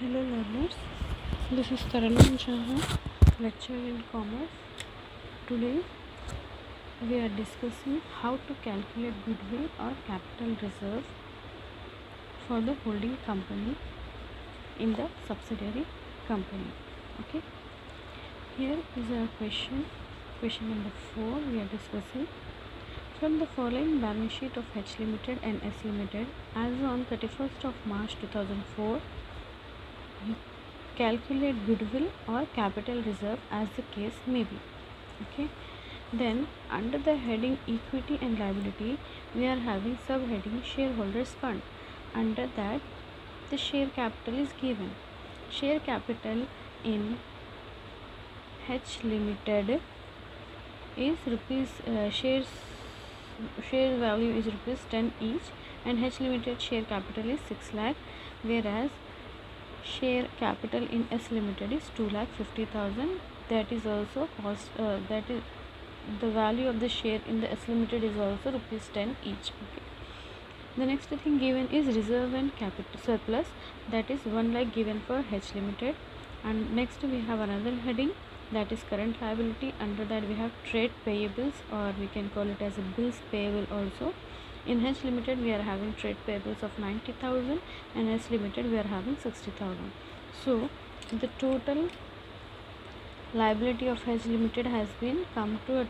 Hello learners, this is Taranam Jahan, lecturer in commerce. Today we are discussing how to calculate goodwill or capital reserve for the holding company in the subsidiary company. Okay, here is our question number 4 we are discussing. From the following balance sheet of H Limited and S Limited as on 31st of March 2004, calculate goodwill or capital reserve as the case may be. Okay, then under the heading equity and liability we are having subheading shareholders fund. Under that the share capital is given. Share capital in H Limited is share value is rupees 10 each, and H Limited share capital is 6 lakh, whereas share capital in S Limited is 2,50,000. That is also cost. That is the value of the share in the S Limited is also rupees 10 each. Okay. The next thing given is reserve and capital surplus. That is 1 lakh given for H Limited. And next we have another heading, that is current liability. Under that we have trade payables, or we can call it as a bills payable also. In H Limited we are having trade payables of 90,000, and S Limited we are having 60,000. So the total liability of H Limited has been come to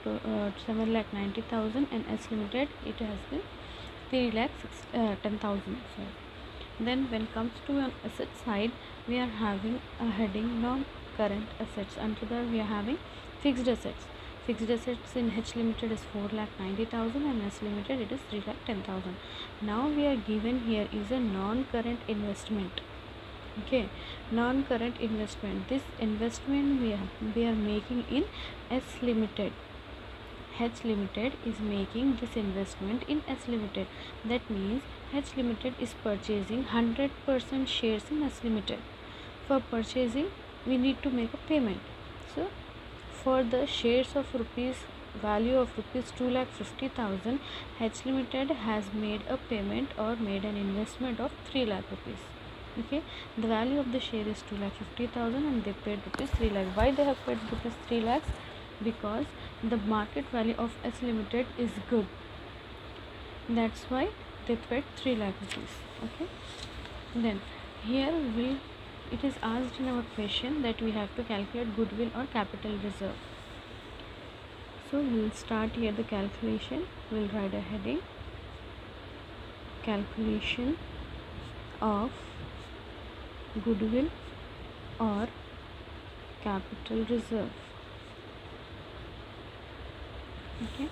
7,90,000, and S Limited it has been 3,10,000. Then when comes to an asset side, we are having a heading non-current assets. Under that we are having fixed assets. Fixed assets in H Limited is 4,90,000, and S Limited it is 3,10,000. Now we are given here is a non-current investment. Okay, non-current investment. This investment we are making in S Limited. H Limited is making this investment in S Limited. That means H Limited is purchasing 100% shares in S Limited. For purchasing, we need to make a payment. So, for the shares of value of rupees 2,50,000, H Limited has made a payment or made an investment of 3 lakh rupees. Okay, the value of the share is 2,50,000, and they paid rupees 3 lakh. Why they have paid rupees 3 lakhs? Because the market value of S Limited is good. That's why they paid 3 lakh rupees. Okay, then here it is asked in our question that we have to calculate goodwill or capital reserve. So we'll start here the calculation. We'll write a heading, calculation of goodwill or capital reserve. Okay,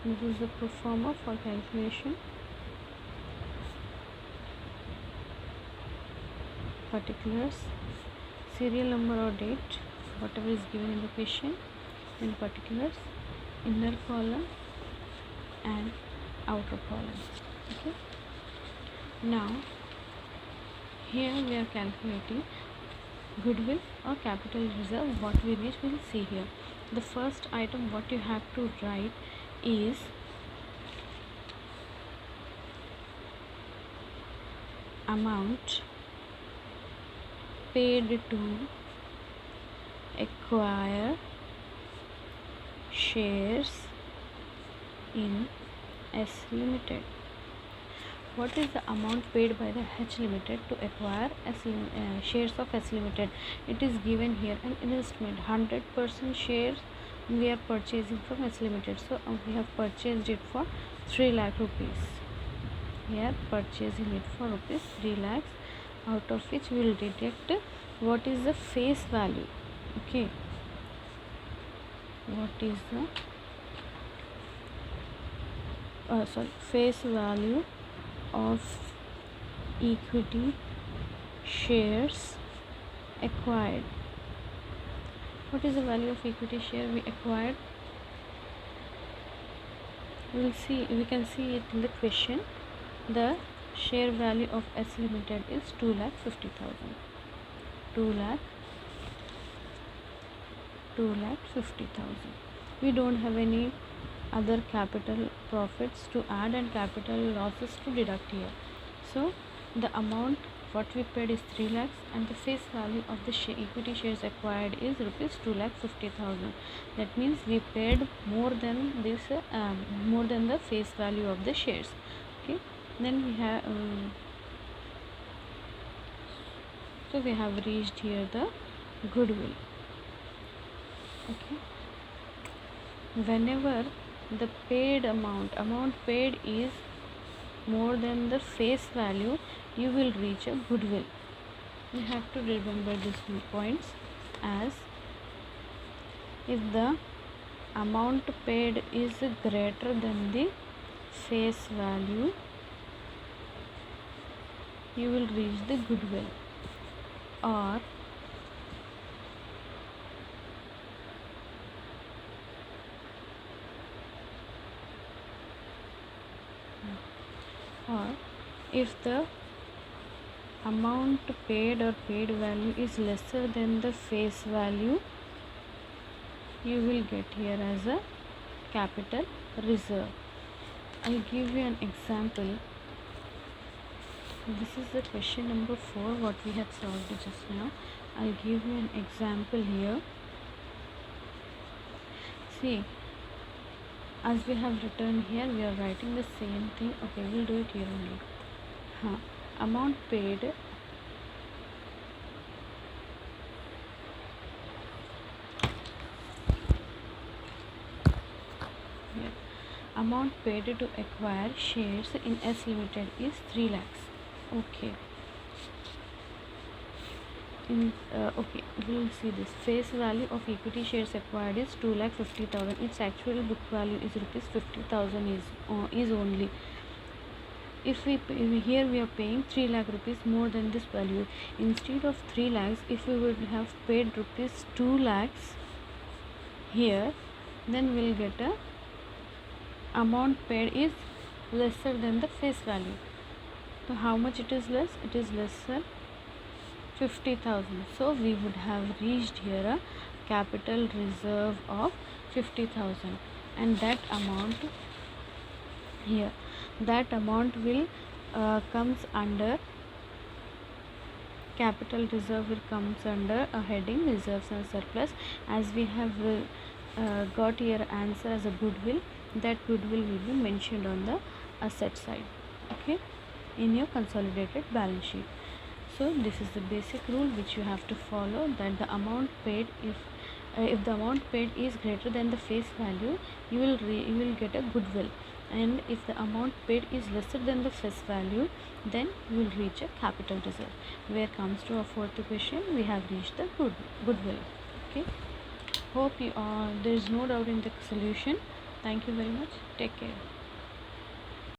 this is the pro forma for calculation. Particulars, serial number or date, whatever is given in the question. In particulars, inner column and outer column. Okay, now here we are calculating goodwill or capital reserve. What we need, we'll see here. The first item what you have to write is amount paid to acquire shares in S Limited. What is the amount paid by the H Limited to acquire shares of S Limited? It is given here an investment. 100% shares we are purchasing from S Limited. So we have purchased it for 3 lakh rupees. We are purchasing it for rupees 3 lakhs, out of which we will deduct what is the face value. Okay, what is the face value of equity shares acquired. What is the value of equity share we acquired? We can see it in the question. The share value of S Limited is 2,50,000. 2,50,000. We don't have any other capital profits to add and capital losses to deduct here. So the amount what we paid is 3 lakhs and the face value of the equity shares acquired is rupees 2,50,000. That means we paid more than this, more than the face value of the shares. Okay, then we have so we have reached here the goodwill. Okay, whenever the paid amount paid is more than the face value, you will reach a goodwill. You have to remember these points, as if the amount paid is greater than the face value, you will reach the goodwill, or if the amount paid or paid value is lesser than the face value, you will get here as a capital reserve. I'll give you an example. This is the question number 4 what we have solved just now. I'll give you an example here. See, as we have written here, we are writing the same thing. Okay, we'll do it here only. Amount paid amount paid to acquire shares in S Limited is 3 lakhs. Okay. Okay, we'll see this. Face value of equity shares acquired is 2,50,000. Its actual book value is rupees 50,000 is only. If we here we are paying 3 lakh rupees more than this value. Instead of 3 lakhs, if we would have paid rupees 2 lakhs here, then we'll get a amount paid is lesser than the face value. So how much it is less? It is lesser 50,000. So we would have reached here a capital reserve of 50,000, and that amount here, that amount will comes under capital reserve, will comes under a heading reserves and surplus. As we have got here answer as a goodwill, that goodwill will be mentioned on the asset side, okay, in your consolidated balance sheet. So this is the basic rule which you have to follow, that the amount paid, if the amount paid is greater than the face value, you will get a goodwill, and if the amount paid is lesser than the face value, then you will reach a capital reserve. Where comes to our fourth question, we have reached the goodwill. Okay, hope you there is no doubt in the solution. Thank you very much. Take care.